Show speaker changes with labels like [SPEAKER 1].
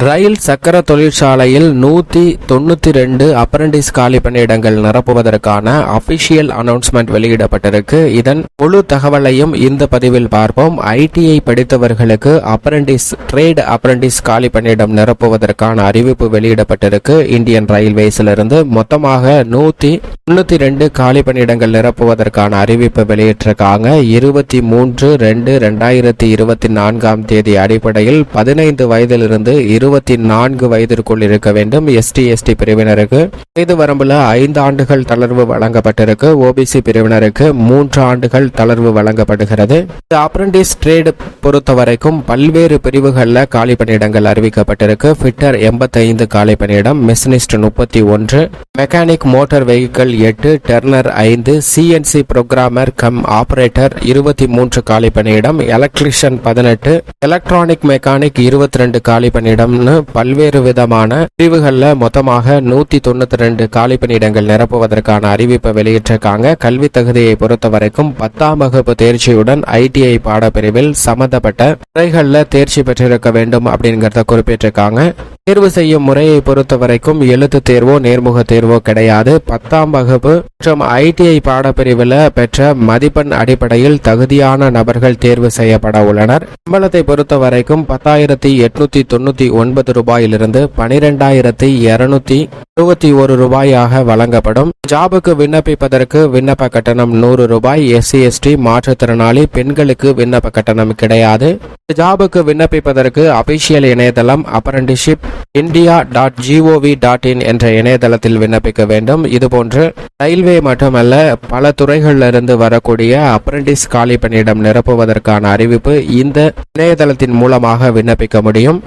[SPEAKER 1] ரயில் சக்கர தொழிற்சாலையில் 192 அப்ரண்டிஸ் காலி பணியிடங்கள் நிரப்புவதற்கான அபிஷியல் அனௌன்ஸ்மெண்ட் வெளியிடப்பட்டிருக்கு. இதன் முழு தகவலையும் இந்த பதிவில் பார்ப்போம். ஐடிஐ படித்தவர்களுக்கு ட்ரேட் அப்ரண்டிஸ் காலி பணியிடம் நிரப்புவதற்கான அறிவிப்பு வெளியிடப்பட்டிருக்கு. இந்தியன் ரயில்வேஸிலிருந்து மொத்தமாக 192 காலி பணியிடங்கள் நிரப்புவதற்கான அறிவிப்பு வெளியிட்டிருக்காங்க. 23/2/2024 அடிப்படையில் 15 வயதிலிருந்து 24 வயதிற்குள் இருக்க வேண்டும். எஸ்டி பிரிவினருக்கு வயது வரம்புல 5 ஆண்டுகள் தளர்வு வழங்கப்பட்டிருக்கு. ஓபிசி பிரிவினருக்கு 3 ஆண்டுகள் தளர்வு வழங்கப்படுகிறது. அப்ரண்டிஸ் ட்ரேட் பொறுத்த வரைக்கும் பல்வேறு பிரிவுகளில் காலி பணியிடங்கள் அறிவிக்கப்பட்டிருக்கு. ஃபிட்டர் 85 காலி பணியிடம், machinist 31, mechanic motor vehicle 8, turner 5, CNC programmer come operator 23 காலி பணியிடம், எலக்ட்ரிஷியன் 18, எலக்ட்ரானிக் மெக்கானிக் 22 காலி பணியிடம், பல்வேறு விதமான பிரிவுகளில் மொத்தமாக 192 காலி பணியிடங்கள் நிரப்புவதற்கான அறிவிப்பை வெளியிட்டிருக்காங்க. கல்வி தகுதியை பொறுத்த வரைக்கும் 10ஆம் வகுப்பு தேர்ச்சியுடன் ஐடிஐ பாடப்பிரிவில் சம்பந்தப்பட்ட துறைகளில் தேர்ச்சி பெற்றிருக்க வேண்டும் அப்படிங்கிறத குறிப்பிட்டிருக்காங்க. தேர்வு செய்யும் முறையை பொறுத்த வரைக்கும் எழுத்து தேர்வோ நேர்முக தேர்வோ கிடையாது. 10ஆம் வகுப்பு மற்றும் ஐடிஐ பாடப்பிரிவில் பெற்ற மதிப்பெண் அடிப்படையில் தகுதியான நபர்கள் தேர்வு செய்யப்பட உள்ளனர். சம்பளத்தை பொறுத்த வரைக்கும் 10,899 ரூபாயிலிருந்து 12,221 ரூபாயாக வழங்கப்படும். ஜாபுக்கு விண்ணப்பிப்பதற்கு விண்ணப்ப கட்டணம் 100 ரூபாய். எஸ்சி மாற்றுத்திறனாளி பெண்களுக்கு விண்ணப்ப கட்டணம் கிடையாது. ஜாபுக்கு விண்ணப்பிப்பதற்கு அபிஷியல் இணையதளம் apprenticeship india.gov.in என்ற இணையதளத்தில் விண்ணப்பிக்க வேண்டும். இதுபோன்று ரயில்வே மட்டுமல்ல பல துறைகளிலிருந்து வரக்கூடிய அப்ரண்டிஸ் காலி பணியிடம் நிரப்புவதற்கான அறிவிப்பு இந்த இணையதளத்தின் மூலமாக விண்ணப்பிக்க முடியும்.